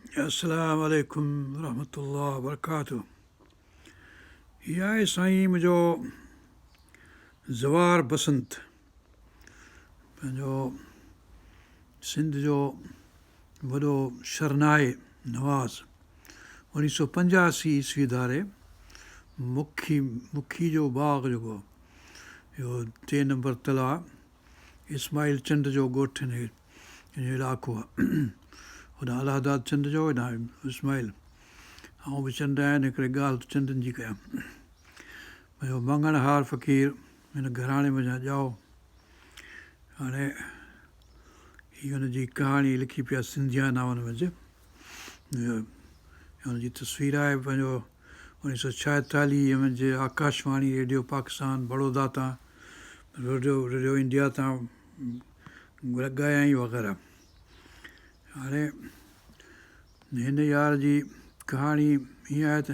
अस्सलाम वालेकुम रहमतुल्लाह वबरकातुहू। इहा आहे साईं मुंहिंजो ज़वार बसंत, पंहिंजो सिंध जो वॾो शरनाए नवाज़ 1985 ईस्वी धारे मुखी जो बाग़ जेको इहो 3 नंबर तलाء इस्माइल चंद जो ॻोठु हिन इलाइक़ो आहे। होॾां अलाहदाद चंद जो, हेॾां इस्माइल, ऐं बि चंद आहिनि, हिकिड़े ॻाल्हि चंदनि जी कयां। मुंहिंजो मङणहार फ़क़ीर हिन घराणे में ॼाओ, हाणे हीअ हुनजी कहाणी लिखी पिया सिंधिया नावनि मंझि। हुनजी तस्वीर आहे पंहिंजो 1946 मंझि आकाशवाणी रेडियो पाकिस्तान बड़ौदा तां, रेडियो इंडिया तां ॻायाई वग़ैरह। हाणे हिन यार जी कहाणी हीअं आहे त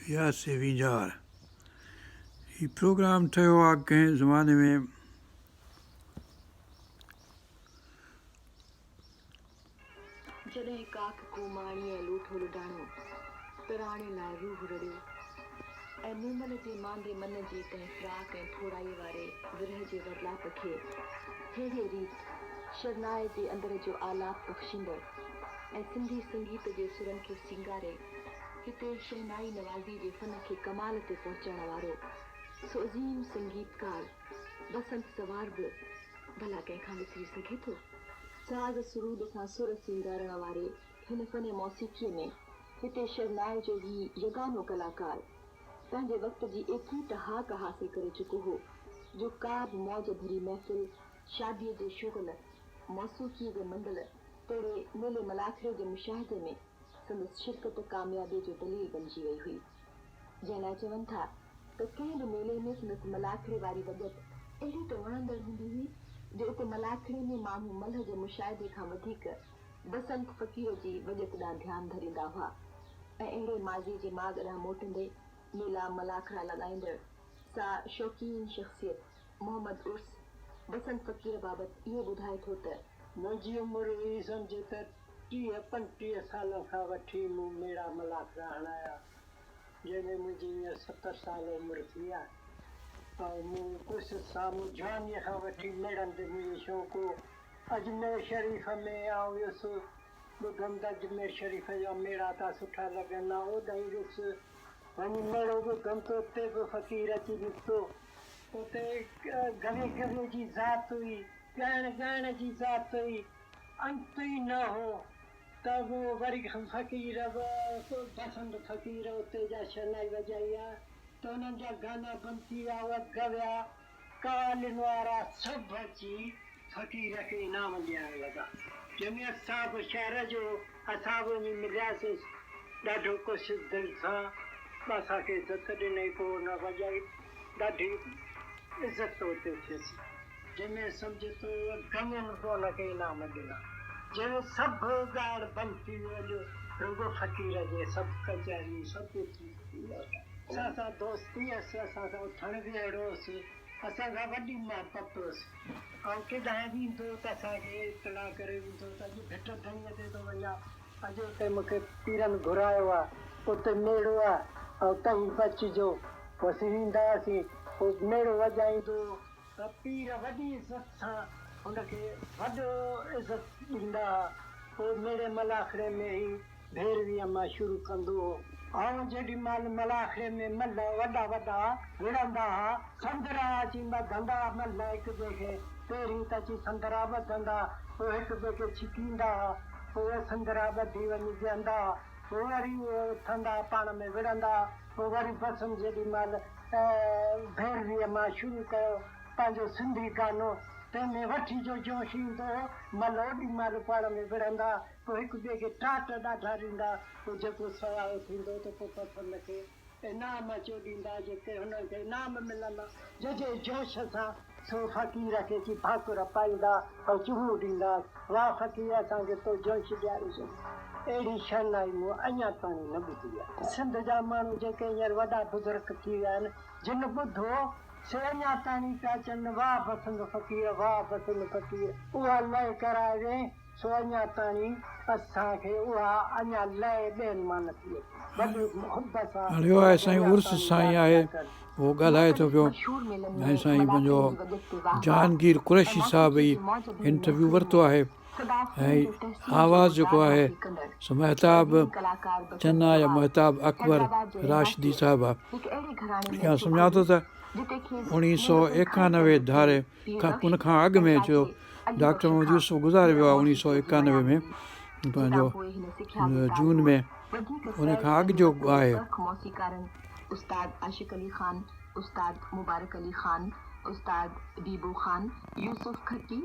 वियासीं वींजार। हीउ प्रोग्राम ठहियो आहे कंहिं ज़माने में जॾहिं काख को माणीअ लूठो लुडाणो तराणे लाइ रूह रड़ियो ऐं मूमल जे मांदे मन जी तंहिं फ़िराक ऐं थोराई वारे विरह जे बदलाप खे अहिड़े रीत शरनाए जे अंदर जो आलाप बख़्शींदड़ ऐं सिंधी संगीत जे सुरनि खे सींगारे हिते शहनाई नवाज़ी जे फ़न खे कमाल ते पहुचाइण वारो सो अज़ीम संगीतकार बसंत ज़वार बि भला कंहिंखां विसरी सघे थो। साज़ सुरूद सां सुर सींगारण वारे हिन फ़न मौसीक़ीअ में हिते शरनाए जो ही यगानो कलाकार पंहिंजे वक़्त जी एतिरी टहाक हासिल करे चुको हो जो का बि मौज भरी महफ़िल, शादीअ जे शुगल, मौसीक़ीअ जे मंडल तहिड़े मेले मलाखड़े जे मुशाहिदे में संदसि शिरकत कामयाबी जो दलील बणिजी वई हुई। जंहिं लाइ चवनि था त कंहिं बि मेले में संदसि मलाखड़े वारी वॻत अहिड़ी त वणंदड़ हूंदी हुई जो उते मलाखड़े में माण्हू मल्ह जे मुशाहिदे खां वधीक बसंत फ़क़ीर जी वॼत ॾांहुं ध्यानु धरींदा हुआ। ऐं अहिड़े माज़ी जे माॻ ॾांहुं मोटंदे मेला मलाखड़ा लॻाईंदड़ सा शौक़ीन शख़्सियत मोहम्मद उर्स बसंत फ़क़ीर बाबति इहो ॿुधाए थो त मुंहिंजी उमिरि हुई सम्झो त 30-35 साल खां वठी मूं मेड़ा मलाखड़ा हणाया, जंहिंमें मुंहिंजी 70 साल उमिरि थी आहे। ऐं मूं कुझु साम्हूं जवानीअ खां वठी मेड़नि ते मुंहिंजो शौक़ु हो। अजमेर शरीफ़ में आउं वियुसि, ॿुधमि त अजमेर शरीफ़ जा मेड़ा था सुठा लॻनि, ओॾां वियुसि वञी मेड़ो ॿुधमि त उते बि फ़क़ीर अची निकितो। उते गले जी ज़ात हुई, ॻाइण जी ज़ात हुई, अंत ई न हो। त वो वरी फ़क़ीर बसंत फ़क़ीर उते जा शहनाई वॼाई आहे त उन्हनि जा गाना बंदि थी विया, उहा गविया कालिन वारा सभु अची फ़क़ीर खे इनाम ॾियण लॻा। जंहिंमें असां बि शहर जो असां बि वञी मिलियासीं ॾाढो कुझु दिलि सां, असांखे इज़त ॾिनई, पोइ हुन वॼाई, ॾाढी इज़त उते थियसि। जंहिंमें सम्झ तो गमियुनि बि हुनखे इनाम ॾिना। जंहिंमें सभु ॻाइण बंदि थी वियो, रुॻो फ़क़ीर जे सभु कचहरियूं सभु थी वियो। असां सां दोस्ती हुअसि, असां सां उथण बि अहिड़ो हुअसि, असां खां वॾी महबत हुअसि। ऐं केॾांहुं वेंदो त असांखे इतला करे वेंदो त अॼु भिट धणीअ ते थो वञा, अॼु उते मूंखे पीरनि घुरायो आहे, उते मेड़ो आहे, ऐं तई बचिजो। पोइ वेंदा हुआसीं, पोइ मेड़ो वॼाईंदो त पीर वॾी इज़त सां हुनखे वॾो इज़त ॾींदा। पोइ मेड़े मलाखड़े में ई भेरवीअ मां शुरू कंदो हो। ऐं जेॾी महिल मलाखड़े में मल वॾा वॾा विढ़ंदा हुआ, संदरा अची ॿधंदा मल हिक ॿिए खे, पहिरीं त अची संदरा ॿधंदा, पोइ हिक ॿिए खे छिकींदा, पोइ संदरा ॿधी वञी बीहंदा, पोइ वरी उहे उथंदा पाण में विढ़ंदा। पोइ वरी बसंत जेॾी महिल भेरवीअ मां शुरू कयो पंहिंजो सिंधी गानो, तंहिंमें वठी जो जोश ईंदो मल ओॾी महिल पाण में विढ़ंदा, पोइ हिक ॿिए खे टाट ॾाढा ॾींदा। पोइ जेको सवाइ थींदो त पोइ पसंदि खे इनाम अचो ॾींदा, जेके हुनखे इनाम मिलंदा, जंहिंजे जोश सां सो फ़क़ीर खे अची भाकुर पाईंदा ऐं चूहूं ॾींदा, वाह फ़क़ीर असांखे तो जोश ॾियारीसीं। अहिड़ी शहनाई मूं अञा ताईं न ॿुधी आहे। सिंध जा माण्हू जेके हींअर वॾा बुज़ुर्ग थी विया आहिनि जिन ॿुधो से अञा ताईं पिया चवनि वाह बसंत फ़क़ीर वाह बसंत फ़क़ीर। उहा लय कराए वे सो अञा ताईं असांखे उहा अञा लय ॿियनि मां नथी अचे। हलियो आहे साईं उर्स साईं आहे उहो ॻाल्हाए थो पियो ऐं साईं पंहिंजो जहांगीर कुरैशी साहिब ई इंटरव्यू वरितो आहे ऐं आवाज़ जेको आहे सो महताब चन्ना या महताब अकबर राशिदी साहिबु आहे। या सम्झां थो त 1991 धारे खां उन खां अॻु में जो डॉक्टर मोहम्मद यूसुफ गुज़ारे वियो आहे 1991 में पंहिंजो जून में उन खां अॻु जो आहे। उस्ताद आशिक अली ख़ान, उस्ताद मुबारक अली ख़ान, उस्ताद बीबू ख़ान, यूसुफ खट्टी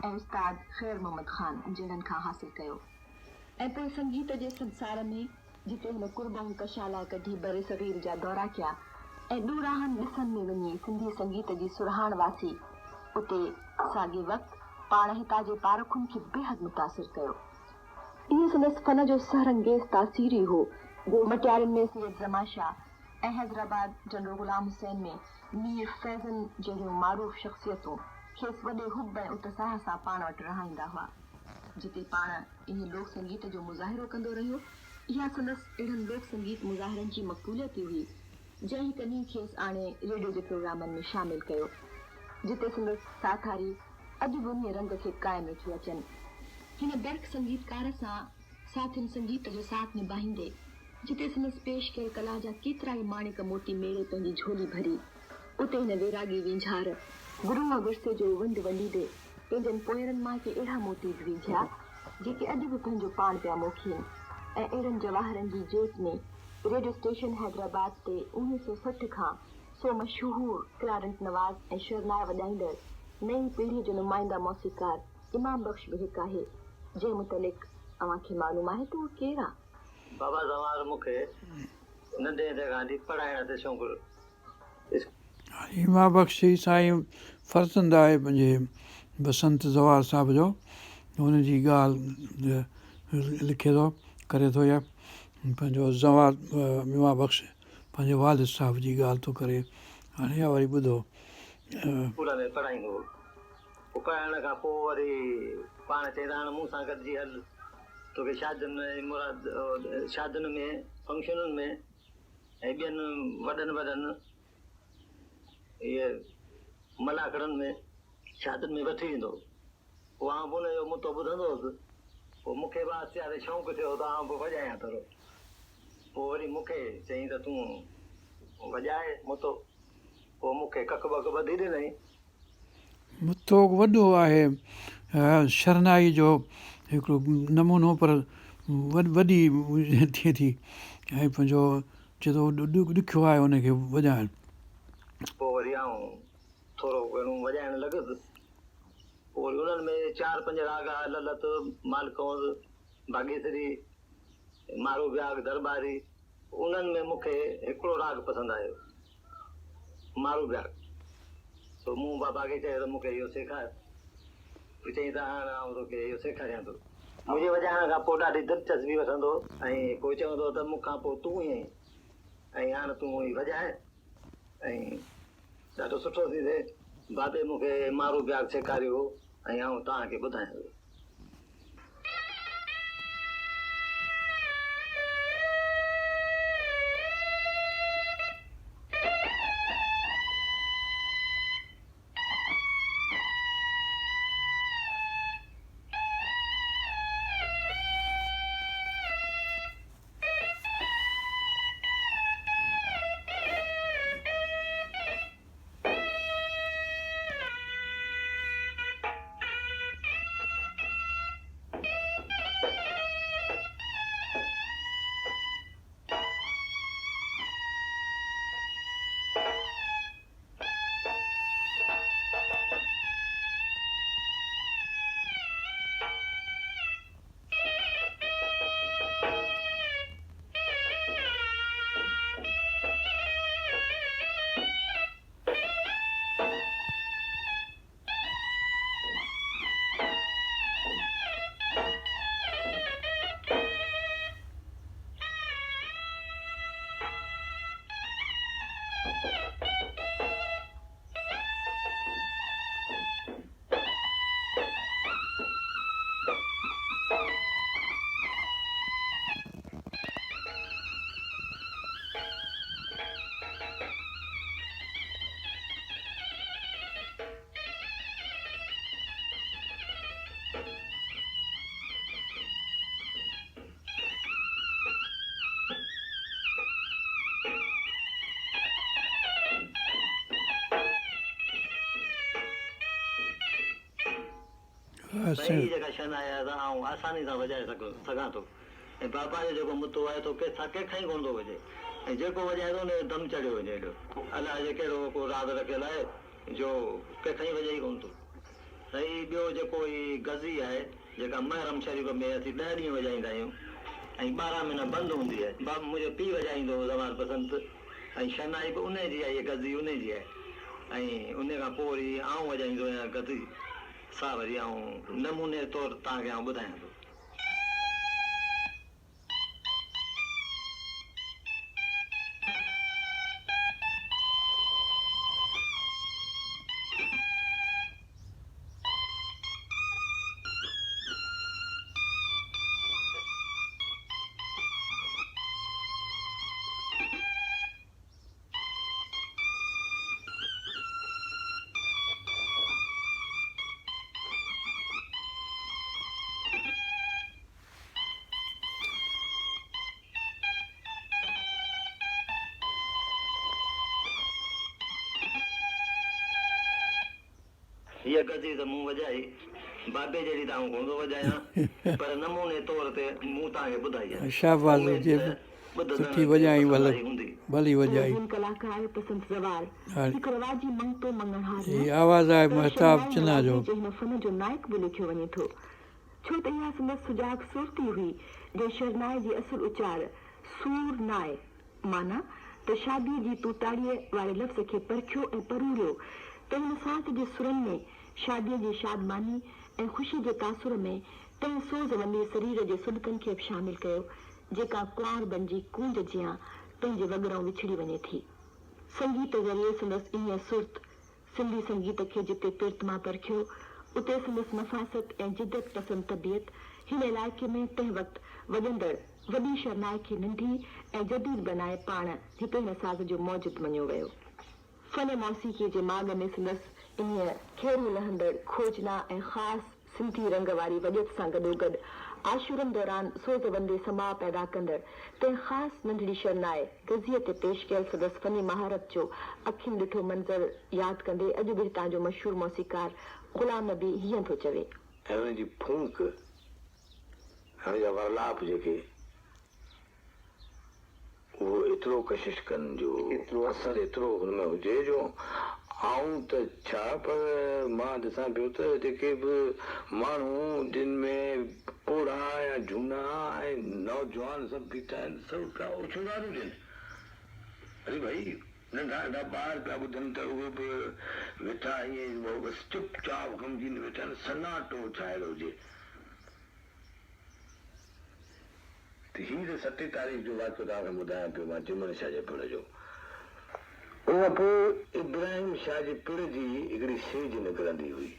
ऐं उस्ताद ख़ैर मोहम्मद ख़ान जिन्हनि खां हासिलु कयो। ऐं पोइ संगीत जे संसार में जिते हिन कुर्बान कशाला कढी बरे सग़ीर जा दौरा कया ऐं ॾूराहनि ॾिसनि में वञी सिंधी संगीत जी सुरहाण वासी उते साॻे वक़्तु पाण हितां जे पारखुनि खे बेहद मुतासिर कयो। इहो संदसि फन जो सहरंगेज़ तासीरी हो जो मटियारनि में सैयद ज़माशाह ऐं हैदराबाद जनरल ग़ुलाम हुसैन में मीर फैज़न जहिड़ियूं मारूफ़ शख़्सियतूं खेसि वॾे हुब ऐं उत्साह सां पाण वटि रहाईंदा हुआ। जिते पाण इन लोक संगीत जो मुज़ाहिरो कंदो रहियो इहा संदसि अहिड़नि लोक संगीत मुज़ाहिरनि जी मक़बूलियत हुई जंहिं कॾहिं खेसि आणे रेडियो जे प्रोग्रामनि में शामिलु कयो जिते संदसि साथारी अॼु बि उन रंग खे क़ाइमु रखी अचनि। हिन दर्क संगीतकार सां साथियुनि संगीत जो साथ निभाईंदे जिते संदसि पेश कयल कला जा केतिरा ई माणिक मोती मेड़े पंहिंजी झोली भरी उते हिन वैरागी वेझार गुरूअ विरसे जो वंड वंडीदे पंहिंजनि पोयरनि मां के अहिड़ा मोती विझिया जेके अॼु बि पंहिंजो पाण पिया मोखीनि ऐं अहिड़नि जवाहरनि जी जेट में रेडियो स्टेशन हैदराबाद ते 1960 खां सो मशहूर क्लारंट नवाज ऐं शरनائي वॼाईंदड़ नई पीढ़ी जो नुमाइंदा मौसीक़ार इमाम बख़्श बि हिकु आहे जंहिं मुतलिक़ अव्हांखे मालूम आहे त उहो केरु आहे? बाबा ज़वार मूंखे नंढे खां पढ़ाइण ते शौक़ु। इमाम बख़्श ई साईं फर्ज़ंद आहे पंहिंजे बसंत ज़वार साहिब जो हुनजी ॻाल्हि लिखे थो करे थो या पंहिंजो ज़वार इमाम बख़्श पंहिंजे वालिद साहिब जी ॻाल्हि थो करे। हाणे इहा वरी ॿुधो स्कूल में पढ़ाईंदो हो पोइ पढ़ाइण खां पोइ वरी पाण चवंदा हाणे मूं सां गॾिजी हल तोखे शादियुनि में मुराद शादियुनि में फंक्शनुनि में ऐं ॿियनि वॾनि इहे मलाखड़नि में शादियुनि में वठी ईंदो। पोइ आउं बि हुनजो मुतो ॿुधंदो हुउसि। पोइ मूंखे बि आहिस्ते आहिस्ते शौक़ु थियो त आउं बि वॼायां थोरो। पोइ वरी मूंखे चई त तूं वॼाए मुतो। पोइ मूंखे कक बक ॿधी ॾिनई। मुतो वॾो आहे शरनाई जो हिकिड़ो नमूनो पर वॾी थिए थी ऐं पंहिंजो चए थो ॾुखियो आहे हुनखे वॼाइणु। पोइ वरी आउं थोरो घणो वॼाइणु लॻुसि। पोइ वरी उन्हनि में 4-5 राग ललत मालकोंस बागेश्वरी मारो ब्याग दरबारी उन्हनि में मूंखे हिकिड़ो राग पसंदि आयो मारो ब्याग। तो मूं बाबा खे चयो त मूंखे इहो सेखार। चई त हाणे आउं तोखे इहो सेखारियां थो। मुंहिंजे वॼाइण खां पोइ ॾाढी दिलचस्पी वठंदो ऐं कोई चवंदो त मूंखां पोइ तूं ई ऐं हाणे तूं ई वॼाए ऐं ॾाढो सुठो थी थिए। बाबे मूंखे मारो ब्याग सेखारियो ऐं आउं तव्हांखे ॿुधायां थो। सही जेका शहनाई आहे आउं आसानी सां वॼाए सघां थो ऐं बाबा जो जेको मुतो आहे तो कंहिंखां ई कोन थो वॼे ऐं जेको वॼाए थो उन दम चढ़ियो वञे हेॾो अलाए जे कहिड़ो को राग रखियल आहे जो कंहिंखां ई वॼे ई कोन थो सही ॿियो जेको ई गज़ी आहे जेका महरम शरीफ़ में असीं 10 ॾींहं वॼाईंदा आहियूं ऐं 12 महीना बंदि हूंदी आहे बाबा मुंहिंजो पीउ वॼाईंदो हो ज़वार बसंत ऐं शहनाई बि उन जी आहे इहा गज़ी उन जी आहे ऐं उन खां पोइ वरी आउं वॼाईंदो आहियां गज़ी सा वरी आउं नमूने तौरु तव्हांखे आउं ॿुधायां थो हीअ गज़ी त मूं वॼाई बाबे जहिड़ी त आउं कोन थो वॼायां पर नमूने तौर ते मूं तव्हांखे ॿुधाई आहे शाबाश हुजे सुठी वॼाई भली वॼाई कलाकार बसंत ज़वार हिकु रवाजी मंगतो मङणहार ही आवाज़ आहे महताब चिन्हा जो हिन फन जो नायक बि लिखियो वञे थो छो त इहा संदसि सुजाग सुरती हुई जो शरनाई जी असुल उचार सूर नाए माना त शादीअ जी तूताड़ीअ वारे लफ़्ज़ खे परखियो ऐं परूरियो त हिन साथ जे सुरनि में शादीअ जी शादमानी ऐं ख़ुशी जे तासुर में तंहिं सोज़वंदी शरीर जे सुॾकनि खे बि शामिल कयो जेका कुंवार बणिजी कूंज जियां पंहिंजे वॻड़ों विछड़ी वञे थी संगीत ज़रिए संदसि ईअं सुर्त सिंधी संगीत खे जिते पिर्तमा परखियो उते संदसि नफ़ासत ऐं जिदत पसंद तबियत हिन इलाइक़े में तंहिं वक़्तु वॼंदड़ वॾी शरनाई खे नंढी ऐं जदीद बनाए पाण हिकु हिन साज़ जो मौजूद मञियो वियो फन मौसीक़ीअ जे माग में संदसि ईअं खेरू लहंदड़ खोजना ऐं ख़ासि सिंधी रंग वारी वॼत सां गॾोगॾु आशूरन दौरान सोज़वंदे समाउ पैदा कंदड़ तंहिं ख़ासि नंढड़ी शरनाए गज़ीअ ते पेश कयल संदसि फनी महारत जो अखियुनि ॾिठो मंज़र यादि कंदे अॼु बि हितां जो मशहूरु मौसीकार ग़ुलाम नबी हीअं थो चवे हुन जी फूंक हुन जा वरलाप जेके उहो एतिरो कशिश कनि जो एतिरो असर एतिरो हुनमें हुजे जो आऊं त छा पर मां ॾिसां पियो त जेके बि माण्हू जिन में पोड़ा या झूना ऐं नौजवान सभु बीठा आहिनि सभु पिया उछुंगार हुजनि अरे भाई नंढा नंढा ॿार पिया ॿुधनि त उहे बि वेठा ईअं बसि चुपचाप सम्झी वेठा आहिनि सन्नाटो छाइल हुजे हीअ त 7 तारीख़ जो वाक़ियो तव्हांखे ॿुधायां पियो मां चिमन शाह जे पिण जो उन खां पोइ इब्राहिम शाह जे पिण जी हिकिड़ी सेज निकिरंदी हुई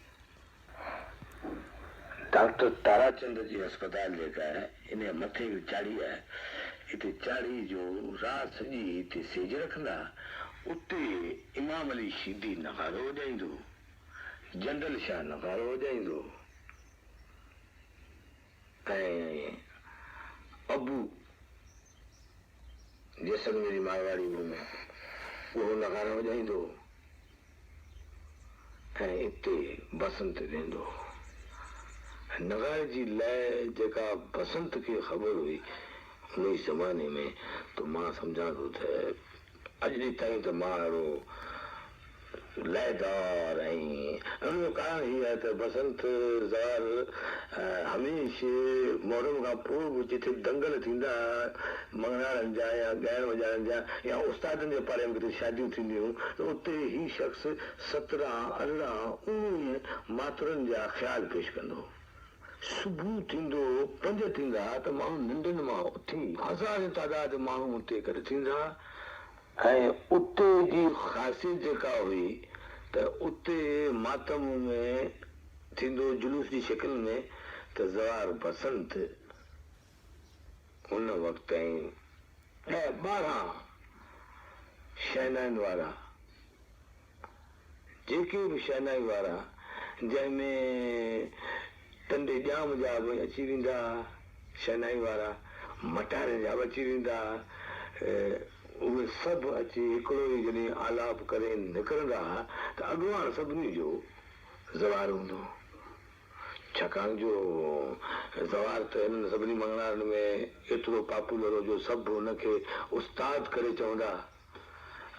डॉक्टर ताराचंद जी अस्पताल जेका आहे इन मथे चाढ़ी आहे हिते चाढ़ी जो राति सॼी हिते सेज रखंदा उते इमाम अली शीदी नगारो वॼाईंदो जनरल शाह नगारो वॼाईंदो ऐं अबू जैसलमेरी मारवाड़ी में उहो नगारा वॼाईंदो ऐं हिते बसंत वेंदो नगारे जी लय जेका बसंत खे ख़बर हुई उन ज़माने में त मां सम्झां थो त अॼु ॾींहुं ताईं त मां अहिड़ो लयदार ऐं उनजो कारण हीअ आहे त बसंत ज़वार हमेशह मोहरम खां पोइ बि जिथे दंगल थींदा मङणारनि जा या ॻाइण वॼाइण जा या उस्तादनि जे पारे में किथे शादियूं थींदियूं त उते ही शख़्स 17, 18, 19 मातरनि जा ख़्याल पेश कंदो सुबुह थींदो 5 थींदा त माण्हू निंडनि मां उथी हज़ार तादाद माण्हू उते गॾु थींदा ऐं उते जी ख़ासियत जेका हुई त उते मातम में थींदो जुलूस जी शिकिल में त ज़वार बसंत उन वक़्तु ऐं 12 शहनाइनि वारा जेके बि शहनाई वारा जंहिंमें टंडे ॼाम जा बि अची वेंदा शहनाई वारा मटारे जा बि अची वेंदा उहे सभु अची हिकिड़ो ई जॾहिं आलाप करे निकिरंदा त अॻुवान सभिनी जो ज़वार हूंदो छाकाणि जो ज़वार त हिननि सभिनी मङणारनि में एतिरो पॉपुलर हो जो सभु हुनखे उस्ताद करे चवंदा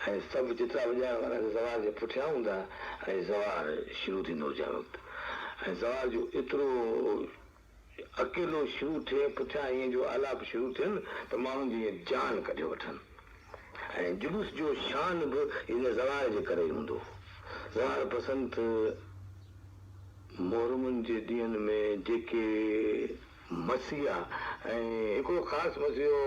ऐं सभु चित्रा वॼाइण वारा ज़वार जे पुठियां हूंदा ऐं ज़वार शुरू थींदो हुजे वक़्तु ऐं ज़वार जो एतिरो अकेलो शुरू थिए पुठियां ईअं जो आलाप शुरू थियनि त माण्हुनि जी ईअं जान कढे वठनि ऐं जुलूस जो शान बि हिन ज़वार जे करे ई हूंदो ज़वार बसंत मोहरमनि जे ॾींहंनि में जेके मसीहा ऐं हिकिड़ो ख़ासि मसीहो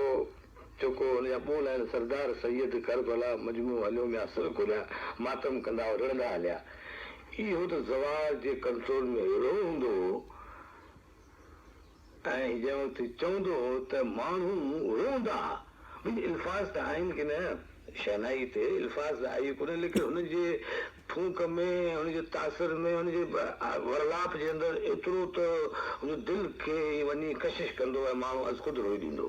जेको हुनजा ॿोल आहिनि सरदार सैयद करबला मजमू हलियो में असर खोलिया मातम कंदा रड़ंदा हलिया इहो त ज़वार जे कंट्रोल में अहिड़ो हूंदो ऐं जंहिं वक़्तु चवंदो त माण्हू रोंदा इल्फाज़ त आहिनि की न शहनाई ते इल्फाज़ त आई कोन्हे लेकिन हुनजे फूक में हुनजे तासिर में हुनजे वरलाप जे अंदरि एतिरो त हुन दिलि खे वञी कशिश कंदो ऐं माण्हू अज़ रोई ॾींदो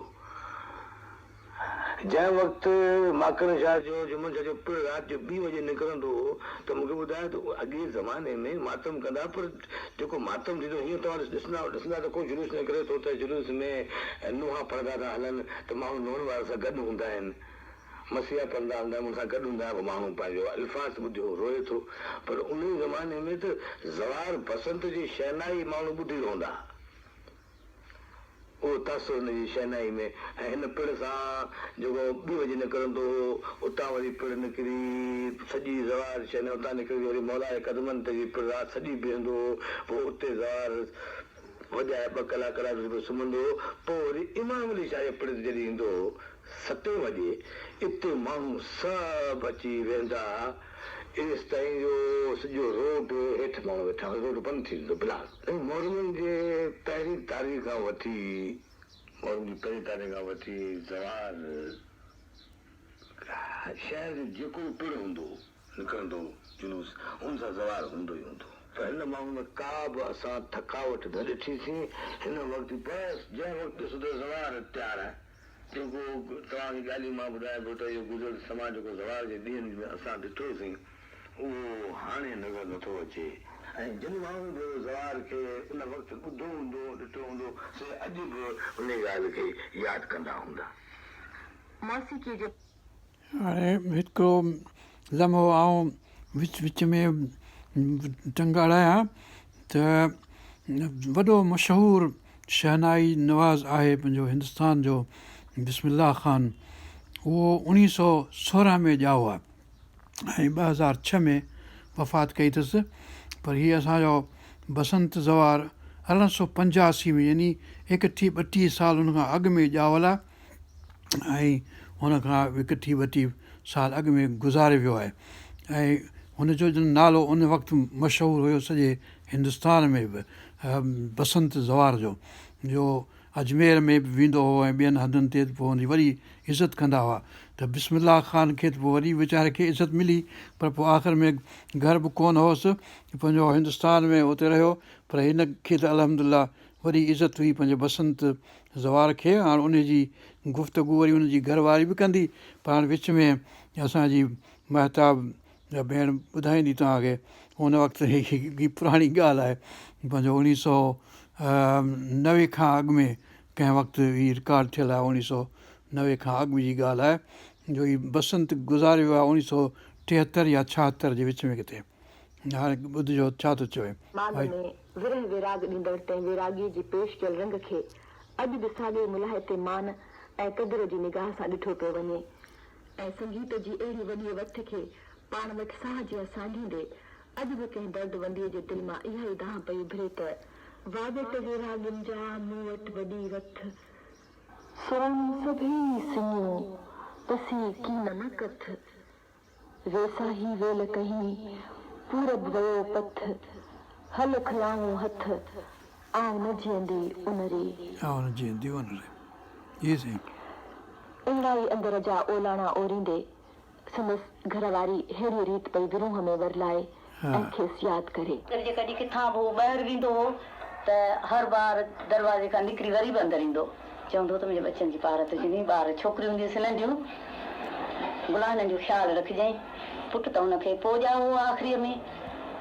जंहिं वक़्तु माकड़ शाह जो जुमन शाह जो पिणु राति जो 2 बजे निकिरंदो त मूंखे ॿुधायो त अॻे ज़माने में मातम कंदा पर जेको मातम थींदो हीअं तव्हां ॾिसंदा त कोई जुलूस निकिरे थो त जुलूस में नुंहं पढ़ंदा था हलनि त माण्हू नुंहनि वारनि सां गॾु हूंदा आहिनि मसीहा पढ़ंदा हूंदा आहिनि हुन सां गॾु हूंदा आहिनि माण्हू पंहिंजो अल्फाज़ ॿुधियो रोए थो पर उन ज़माने में त ज़वार बसंत जी शहनाई माण्हू ॿुधी रहंदा उहो तस हुनजी शहनाई में ऐं हिन पिण सां जेको 2 बजे निकिरंदो हो उतां वरी पिण निकिरी सॼी ज़वार शहनाई उतां निकिरी वरी मौला जे कदमनि ते पिण राति सॼी बीहंदो पोइ उते ज़वार वॼाए 2 कलाक सुम्हंदो पोइ वरी इमाम अली शाह जे पिण जॾहिं ईंदो 7 बजे इते माण्हू सभु अची वेंदा एसि ताईं जो सॼो रोड हेठि माण्हू वेठा रोड बंदि थी वेंदो बिलाल मोहरमनि जे पहिरीं तारीख़ खां वठी ज़वार शहर जो जेको पिण हूंदो निकिरंदो जुलूस उन सां ज़वार हूंदो ई हूंदो त हिन माण्हू में का बि असां थकावट न ॾिठीसीं हिन वक़्तु बसि जंहिं वक़्तु ॾिसो त ज़वार तयारु आहे जेको तव्हांखे ॻाल्हियूं मां ॿुधायां पियो त इहो गुज़िरियल समाज जेको ज़वार जे ॾींहंनि में असां ॾिठोसीं उहो हाणे नज़र नथो अचे ऐं जिन माण्हुनि बि ज़वार खे उन वक़्तु ॿुधो हूंदो ॾिठो हूंदो से अॼु बि उन ॻाल्हि खे यादि कंदा हूंदा हाणे हिकिड़ो लम्हो आऊं विच में टंगाड़ायां त वॾो मशहूर शहनाई नवाज़ आहे पंहिंजो हिंदुस्तान जो बिस्मिल्लाह ख़ान उहो 1916 में ॼाओ आहे ऐं 2006 में वफ़ात कई अथसि पर हीअ असांजो बसंत ज़वार 1885 में यानी 31-32 साल हुन खां अॻु में ॼावल आहे ऐं हुन खां 31-32 साल अॻु में गुज़ारे वियो आहे ऐं हुनजो जन नालो उन वक़्तु मशहूरु हुयो सॼे हिंदुस्तान में बि बसंत ज़वार जो अजमेर में बि वेंदो हो ऐं ॿियनि हंधनि ते पोइ हुनजी वरी इज़त कंदा हुआ त बिस्मिल्लाह ख़ान खे त पोइ वरी वीचारे खे इज़त मिली पर पोइ आख़िर में घर बि कोन हुअसि पंहिंजो हिंदुस्तान में उते रहियो पर हिन खे त अलहमदिल्ला वरी इज़त हुई पंहिंजे बसंत ज़वार खे हाणे उनजी गुफ़्तगू वरी उनजी घरवारी बि कंदी पर हाणे विच में असांजी महताब भेण ॿुधाईंदी तव्हांखे हुन वक़्तु ही पुराणी ॻाल्हि आहे पंहिंजो 1990 खां अॻु में कंहिं वक़्तु हीअ रिकॉर्ड थियल आहे 1990 खां अॻु जी ॻाल्हि आहे जो हीउ बसंत गुज़ारे वियो आहे 1973 या 76 जे विच में किथे हाणे ॿुधिजो छा थो चवे विरह विराग ॾींदड़ तंहिं विरागीअ जी पेश कयल रंग खे अॼु बि साॻे मुलाहे ते मान ऐं क़दुर जी निगाह सां ॾिठो पियो वञे ऐं संगीत जी अहिड़ी वॾी वठ खे पाण वटि साह जीअं सांभींदे अॼु बि कंहिं दर्दबंदीअ जे दिलि मां इहा ई दाह पई उभिरे त वागट विरागनि जा मूं वटि वॾी वठ सोन सभई सिंगियूं तसी कीन न कथ वेसा ही वेल कहीं पूरब वियो पथ हल खलाऊं हथ आऊं न जीअंदी उनरे ये सही इंगड़ाई अंदर जा ओलाणा ओरींदे संदसि घरवारी अहिड़ी रीत पई विरूह में वरलाए ऐं खेसि यादि करे कॾहिं किथां बि ॿाहिरि वेंदो हो त हर बार दरवाज़े खां निकिरी वरी बि अंदरि ईंदो चवंदो त मुंहिंजे बचनि जी पार तुंहिंजी ॿार छोकिरियूं हूंदियूं सिलंदियूं गुलाहनि जो ख़्यालु रखजांइ पुटु त हुनखे पोइ ॼाओ आख़िरीअ में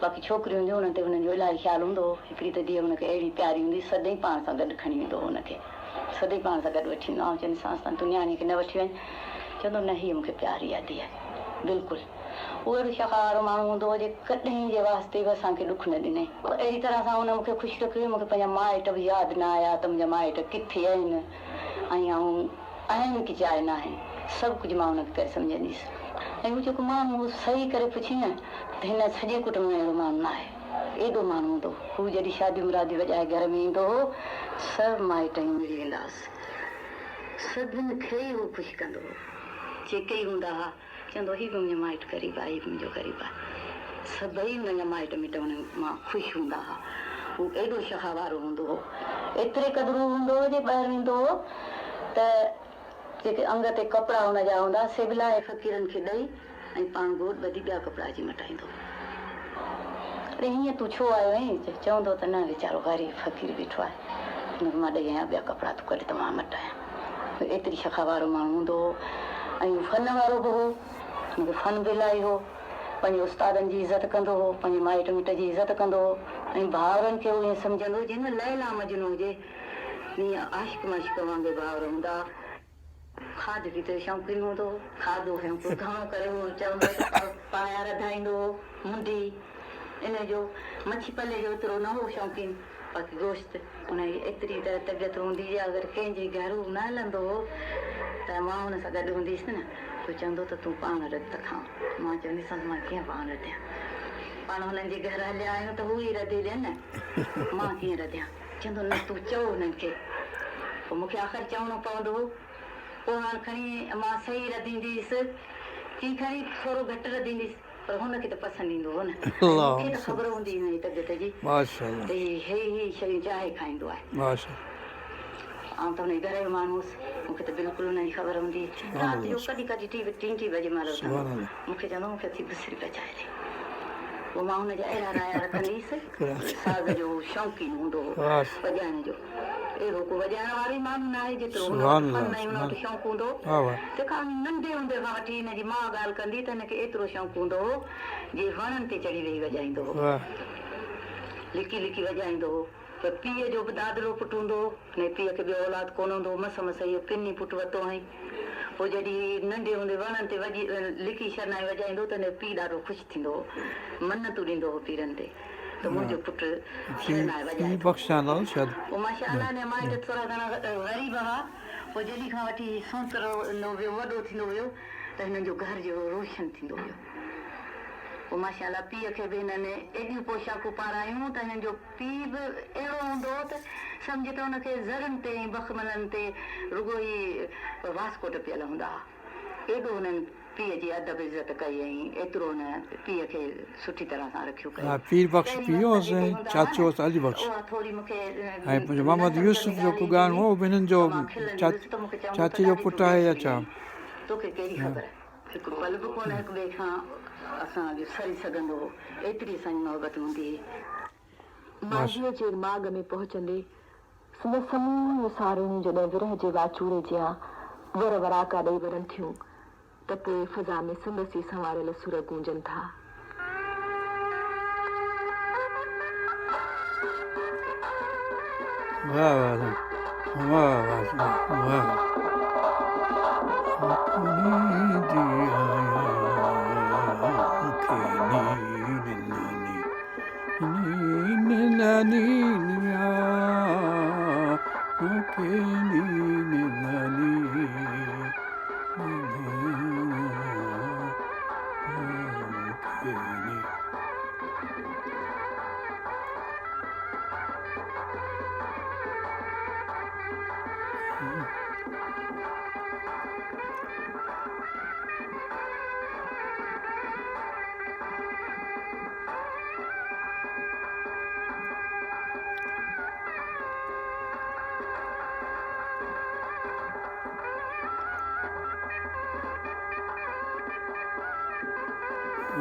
बाक़ी छोकिरियूं हूंदियूं हुननि ते हुननि जो इलाही ख़्यालु हूंदो हो। हिकिड़ी त धीअ हुनखे अहिड़ी प्यारी हूंदी, सदाईं पाण सां गॾु खणी वेंदो हो हुनखे, सदाईं पाण सां गॾु वठी वेंदो। चवंदी सां तूं नियाणी खे न वठी वञ, चवंदो न हीअ मूंखे प्यारी आहे धीअ बिल्कुलु। उहो अहिड़ो शफ़ा वारो माण्हू हूंदो हो जे कॾहिं जे वास्ते बि असांखे ॾुख न ॾिनई। अहिड़ी तरह सां हुन मूंखे ख़ुशि रखियो, मूंखे पंहिंजा माइट बि यादि न आया त मुंहिंजा माइट किथे आहिनि ऐं आहिनि की चाहे न आहिनि, सभु कुझु मां हुनखे करे सम्झंदीसि। ऐं हू जेको माण्हू सही करे पुछी न त हिन सॼे कुटुंब में अहिड़ो माण्हू न आहे, एॾो माण्हू हूंदो। हू जॾहिं शादी मुरादी वॼाए घर में ईंदो हो, सभु माइट ई मिली वेंदा हुआसीं, सभिनि खे ई हू ख़ुशि कंदो हो। जेके ई हूंदा हुआ चवंदो हीअ बि मुंहिंजो माइट ग़रीब आहे, हीअ बि मुंहिंजो ग़रीब आहे, सभई हुनजा माइट मिट हुन मां ख़ुशि हूंदा हुआ। हू एॾो शहा वारो हूंदो हो, एतिरे क़दुरु हूंदो हो जे ॿाहिरि वेंदो हो त जेके अंग ते कपिड़ा हुनजा हूंदा सिबलाए फ़क़ीरनि खे ॾेई ऐं पाण घोट ॿधी ॿिया कपिड़ा अची मटाईंदो। अरे हीअं तूं छो आयो आहीं? चवंदो त न वीचारो ग़रीब फ़क़ीर बीठो आहे, हुनखे मां ॾेई आहियां ॿिया कपिड़ा तूं कढ त मां मटायां। एतिरी शखा वारो माण्हू हूंदो हो। ऐं फन वारो बि हो, हुनखे फन बि इलाही हो, पंहिंजे उस्तादनि जी इज़त कंदो हो, पंहिंजे माइट मिट जी इज़त कंदो हो। ऐं भाउरनि खे उहो ईअं सम्झंदो हो जंहिंमें लैला मजनू हुजे, ईअं आशिक़ माशिक़ वांगुरु भाउर हूंदा। खाध पीते शौक़ीन हूंदो, खाधो घणो करे चवंदो पाया रधाईंदो हो, मुंडी इन जो, मच्छी पले जो एतिरो न हो शौक़ीन, बाक़ी गोश्त हुनजी एतिरी त तबियत हूंदी जे अगरि कंहिंजे घरु न हलंदो हो त मां हुन सां गॾु हूंदीसि न, तो चवंदो त तूं पाण रध त खां। मां चवंदीसि मां कीअं पाण रधियां, पाण हुननि जे घर हलिया आहियूं त हू ई रधे ॾियनि न, मां कीअं रधियां। चवंदो न तूं चओ हुननि खे, पोइ मूंखे आख़िर चवणो पवंदो हो। पोइ हाणे खणी मां सही रधींदीसि की खणी थोरो घटि रधींदीसि, पर हुनखे त पसंदि ईंदो हो न, मूंखे त ख़बर हूंदी हुनजी तबियत जी त हे शयूं चाहे खाईंदो आहे। ऐं त हुनजे घर जो माण्हू हुउसि, मूंखे त बिल्कुलु हुनजी ख़बर हूंदी। राति जो कॾहिं कॾहिं टी बजे महिल मूंखे चवंदो मूंखे थी बिसरी पचाए ॾे, पोइ मां हुनजा अहिड़ा राया रखंदीसि। साज़ जो शौक़ीन हूंदो हो वॼाइण जो, अहिड़ो को वॼाइण वारो ई माण्हू न आहे जेतिरो हुनखे शौक़ु हूंदो। तंहिंखां नंढे हूंदे खां वठी हिनजी माउ ॻाल्हि कंदी त हिनखे एतिरो शौक़ु हूंदो हो जे वणनि ते चढ़ी वेही वॼाईंदो हो, लिकी लिकी वॼाईंदो हो। पर पीउ जो बि दादलो पुटु हूंदो हो, हिन पीउ खे ॿियो औलाद कोन हूंदो हो, मस मस इहो पिनी पुटु वरितो हुअईं। पोइ जॾहिं नंढे हूंदे वणनि ते लिकी शरनाई वॼाईंदो त हिन पीउ ॾाढो ख़ुशि थींदो हो, मन्नतूं ॾींदो हो पीरनि ते त मुंहिंजो पुटु शरनाई वॼाए। पोइ माशाअल्लाह ने माइट थोरा घणा ग़रीब हुआ, पोइ जॾहिं खां वठी सोतरो वियो वॾो थींदो वियो त हिननि जो घर जो रोशन थींदो वियो। पोइ माशाअल्लाह पीउ खे बि हिननि एॾियूं पोशाकूं पारायूं त हिननि जो पीउ बि अहिड़ो हूंदो हो त सम्झ त हुनखे ज़रनि ते बखमलनि ते रुगो ई वास्कोट पियल हूंदा हुआ। एॾो हुननि पीउ जी अदब इज़त कई ऐं एतिरो हुन पीउ खे सुठी तरह सां रखियो कयो। पीरबख्श पीउ होसि, चाचो होसि अलीबख्श, ऐं मोहम्मद यूसुफ जो कुगान हो हिननि जो चाचे जो पुटु आहे या छा? तोखे कहिड़ी ख़बर, हिकु पल बि कोन हिकु ॿिए खां असांजो सरी सघंदो हो, एतिरी असांजी मोहबत हूंदी हुई। माज़ीअ जे माॻ में पहुचंदे संदसि समूह सारियूं जॾहिं विरह जे वाचूड़े जा वर वराका ॾेई वञनि थियूं त पोइ फ़ज़ा में संदसि संवारियल सुर गूंजनि था।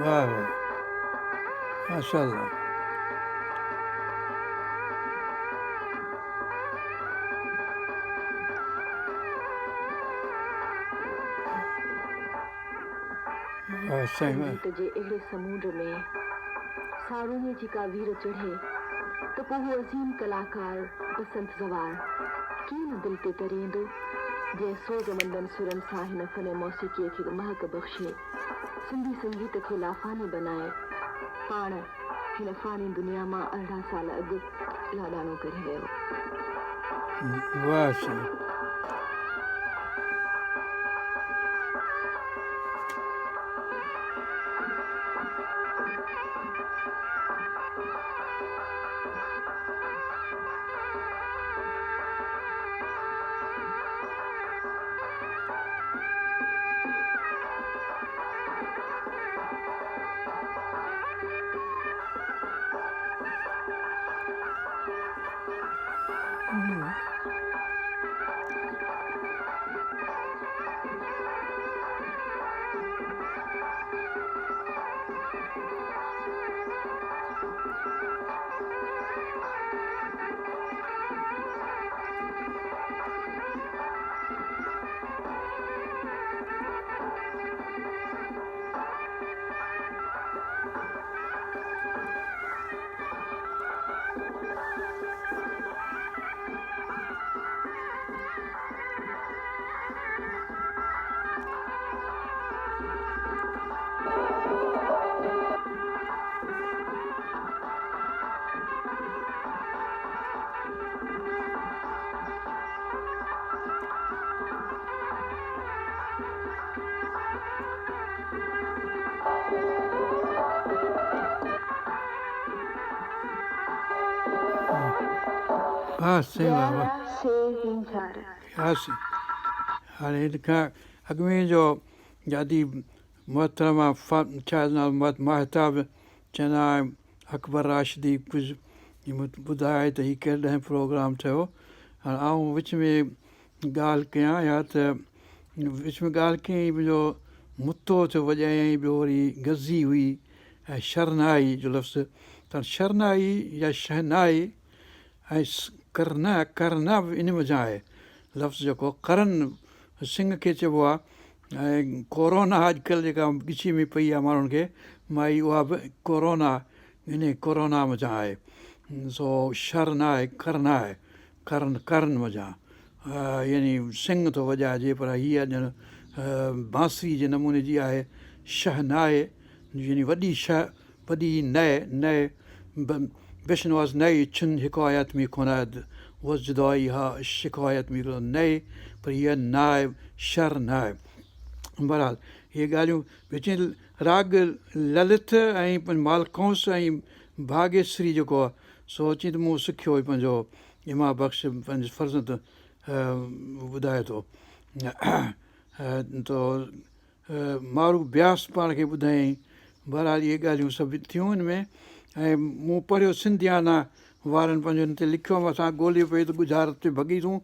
वाह माशाअल्लाह। संगीत जे अहिड़े समूंड में सारूने जी का वीर चढ़े तो पोइ हू अज़ीम कलाकार बसंत ज़वार कीअं न दिलि ते तरींदो जंहिं सोज़मंदनि सुरनि सां हिन फ़न मौसीक़ीअ खे महक बख़्शे सिंधी संगीत खे लाफ़ानी बनाए पाण हिन फ़ानी दुनिया मां 18 साल अॻु लाॾाणो करे वियो. वाह साईं. वाह साईं वाह. हाँ साईं. हाणे हिन खां अॻु में जो जादी मोहतरमा छा नालो महताब चना अकबर राशिदी कुझु ॿुधाए त हीउ कॾहिं प्रोग्राम ठहियो. हाणे आउं विच में ॻाल्हि कयां या त विच में ॻाल्हि कयईं मुंहिंजो मुतो थियो वॼायईं ॿियो वरी गज़ी हुई ऐं शरनाई जो लफ़्ज़ त शरनाई या शहनाई ऐं करना बि इन वॼा आहे लफ़्ज़ जेको करन सिंग खे चइबो आहे ऐं कोरोना अॼुकल्ह जेका ॻिची में पई आहे माण्हुनि खे माई उहा बि कोरोना इन कोरोना वॼा आहे. सो शर न आहे करन आहे करन वॼा यानी सिंग थो वॼाइजे पर हीअ ॼण बांसुरी जे नमूने जी आहे. शहनाए यानी वॾी वॾी नए بشنواز نئی چن حکایت می کند وجدایی ها شکایت می کند نئے پر یہ نائب شر نائب. बहरहाल इहे ॻाल्हियूं विच राग ललित ऐं मालकौंस ऐं भाग्यश्री जेको आहे सो अची त मूं सिखियो हुई पंहिंजो इमा बख़्श पंहिंजे फर्ज़ंद ॿुधाए थो तो मारू ब्यास पाण खे ॿुधायईं. बहरहाल इहे ॻाल्हियूं सभु थियूं हिन में ऐं मूं पढ़ियो सिंधियाना वारनि पंहिंजो हिन ते लिखियो हुअमि असां ॻोल्हियो पिए त गुजरात ते भॻी तूं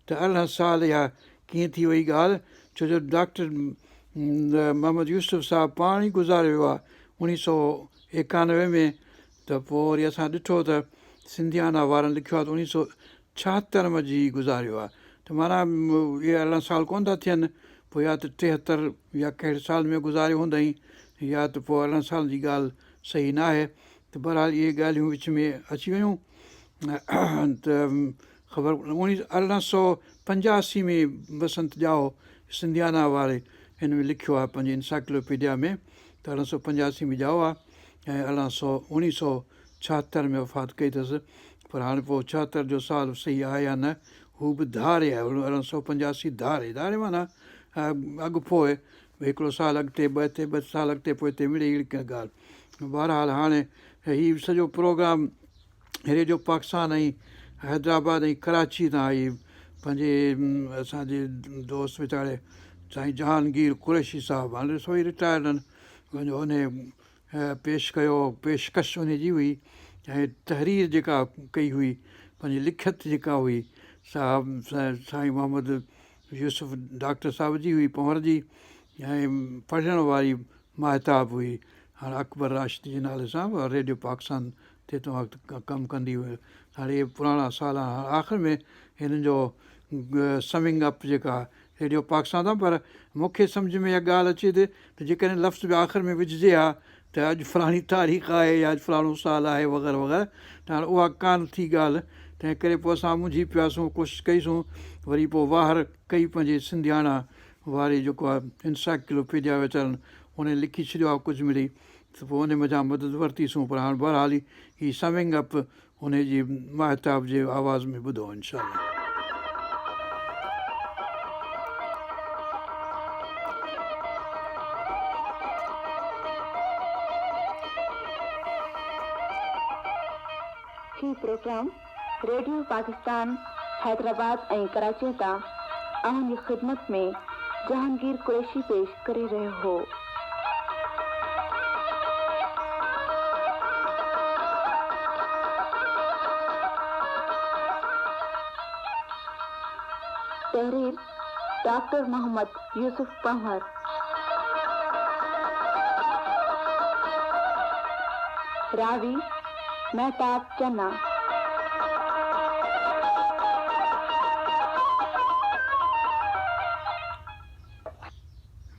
त 18 साल या कीअं थी वई ॻाल्हि छो जो डॉक्टर मोहम्मद यूसुफ साहब पाण ई गुज़ारे वियो आहे 1991 में त पोइ वरी असां ॾिठो त सिंधियाना वारनि लिखियो आहे त 1976 में जी गुज़ारियो आहे त माना इहे 18 साल कोन था थियनि पोइ या त 73 या कहिड़े साल में गुज़ारियो हूंदई या त पोइ 18 साल जी ॻाल्हि सही न आहे. त बहरहाल इहे ॻाल्हियूं विच में अची वियूं त ख़बर 1885 में बसंत ॼाओ सिंधियाना वारे हिन में लिखियो आहे पंहिंजी इंसाइक्लोपीडिया में त 1885 में ॼाओ आहे ऐं 1976 में वफ़ात कई अथसि पर हाणे पोइ 76 जो साल सही आहे या न हू बि धारे आहे 1885 धारे माना अॻु पोइ हिकिड़ो साल अॻिते ॿ साल अॻिते पोइ हिते मिड़ी अहिड़ी ॻाल्हि. बहरहाल हाणे हीउ सॼो प्रोग्राम रेडियो पाकिस्तान ऐं हैदराबाद ऐं कराची तां हीउ पंहिंजे असांजे दोस्त वीचारे साईं जहांगीर कुरैशी साहिबु हाणे ॾिसो ई रिटायर्ड आहिनि पंहिंजो हुन पेश कयो पेशकश हुनजी हुई ऐं तहरीर जेका कई हुई पंहिंजी लिखियत जेका हुई साईं मोहम्मद यूसुफ डॉक्टर साहिब जी हुई पंवर जी ऐं पढ़ण वारी महताब हुई हाणे अकबर राशिदी जे नाले सां रेडियो पाकिस्तान ते तव्हां कमु कंदी हुई. हाणे इहे पुराणा साल आख़िर में हिननि जो समिंग अप जेका रेडियो पाकिस्तान तां पर मूंखे सम्झ में इहा ॻाल्हि अचे थी त जेकॾहिं लफ़्ज़ बि आख़िर में विझिजे हा त त अॼु फलाणी तारीख़ आहे या अॼु फलाणो साल आहे वग़ैरह वग़ैरह त हाणे उहा कान थी ॻाल्हि, तंहिं करे पोइ असां मुंझी पियासीं, कोशिशि कईसूं, वरी पोइ वाहर कई पंहिंजे सिंधियाणा वारी जेको आहे इंसाइक्लोपीडिया वीचारनि उन लिखी छॾियो आहे कुझु मिली, त पोइ उन मथां मदद वरितीसूं, पर हाणे बहरहाल ही समिंग अप उनजी महताब जे आवाज़ में ॿुधो इंशाअल्लाह। ही प्रोग्राम रेडियो पाकिस्तान हैदराबाद ऐं कराची तां अव्हां जी ख़िदमत में जहांगीर कुरैशी पेश करे रहियो हो। तहरीर डॉक्टर मोहम्मद यूसुफ पंवर। रावी महताब चन्ना।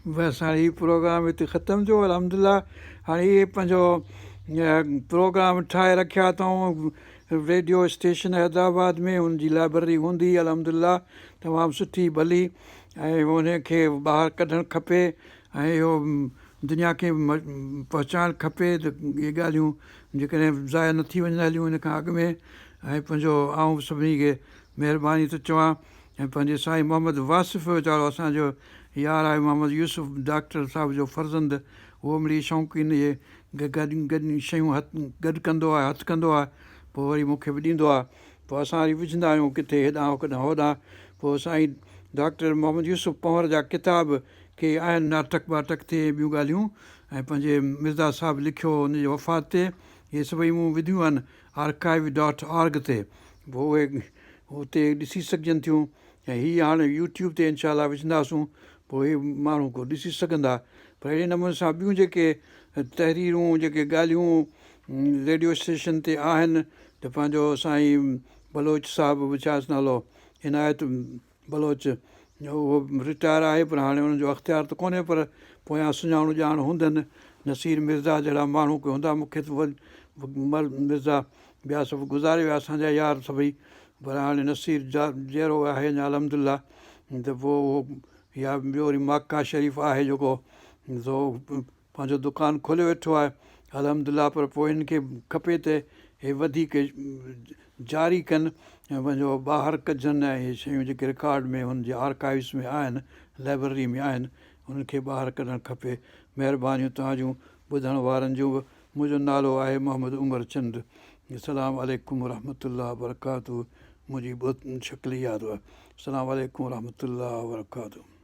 बसि हाणे हीउ प्रोग्राम हिते ख़तमु थियो अल्हम्दुलिल्लाह। हाणे इहे पंहिंजो प्रोग्राम ठाहे रखिया अथऊं रेडियो स्टेशन हैदराबाद में, हुनजी लाइब्रेरी हूंदी अल्हम्दुलिल्लाह तमामु सुठी भली, ऐं उनखे ॿाहिरि कढणु खपे ऐं इहो दुनिया खे पहचान खपे त इहे ॻाल्हियूं जेकॾहिं ज़ाया न थी वञनि हलियूं हिन खां अॻु में। ऐं पंहिंजो आऊं सभिनी खे महिरबानी थो चवां, ऐं पंहिंजे साईं मोहम्मद वासिफ़ वीचारो असांजो यार आहे, मोहम्मद यूसुफ डॉक्टर साहिब जो फर्ज़ंद, उहो मिली शौक़ीन इहे गॾु शयूं गॾु कंदो आहे, हथु कंदो आहे, पोइ वरी मूंखे बि ॾींदो आहे, पोइ असां वरी विझंदा आहियूं किथे हेॾां कॾहिं होॾां। पोइ साईं डॉक्टर मोहम्मद यूसुफ पंवर जा किताब के आहिनि, नाटक वाटक ते ॿियूं ॻाल्हियूं, ऐं पंहिंजे मिर्ज़ा साहिबु लिखियो हुनजी वफ़ात ते, इहे सभई मूं विधियूं आहिनि archive.org ते, पोइ उहे हुते ॾिसी सघजनि थियूं। ऐं हीअ हाणे यूट्यूब ते इनशा विझंदासूं, पोइ इहे माण्हू को ॾिसी सघंदा। पर अहिड़े नमूने सां ॿियूं जेके तहरीरूं जेके ॻाल्हियूं रेडियो स्टेशन ते आहिनि, त पंहिंजो साईं बलोच साहिबु छा नालो इनायत बलोच, उहो रिटायर आहे, पर हाणे हुनजो अख़्तियार त कोन्हे, पर पोयां सुञाणू ॼाण हूंदनि। नसीर मिर्ज़ा जहिड़ा माण्हू के हूंदा, मूंखे त मिर्ज़ा ॿिया सभु गुज़ारे विया असांजा यार सभई, पर हाणे नसीर जहिड़ो आहे अञा अल्हम्दुलिल्लाह। त पोइ उहो या ॿियो वरी मक्का शरीफ़ आहे जेको, सो पंहिंजो दुकानु खोले वेठो आहे अल्हम्दुलिल्लाह, पर पोइ हिनखे खपे त हे वधीक जारी कनि ऐं पंहिंजो ॿाहिरि कजनि, ऐं इहे शयूं जेके रिकॉर्ड में हुनजे आर्काइव्स में आहिनि, लाइब्रेरी में आहिनि, हुनखे ॿाहिरि कढणु खपे। महिरबानियूं तव्हांजूं ॿुधण वारनि जूं। मुंहिंजो नालो आहे मोहम्मद उमर चंद। अस्सलाम वालेकुम वरहमतुल्लाह वबरकातुहू। मुंहिंजी शक्ल यादि आहे। अस्सलाम वालेकुम वरहमतुल्लाह वबरकातुहू।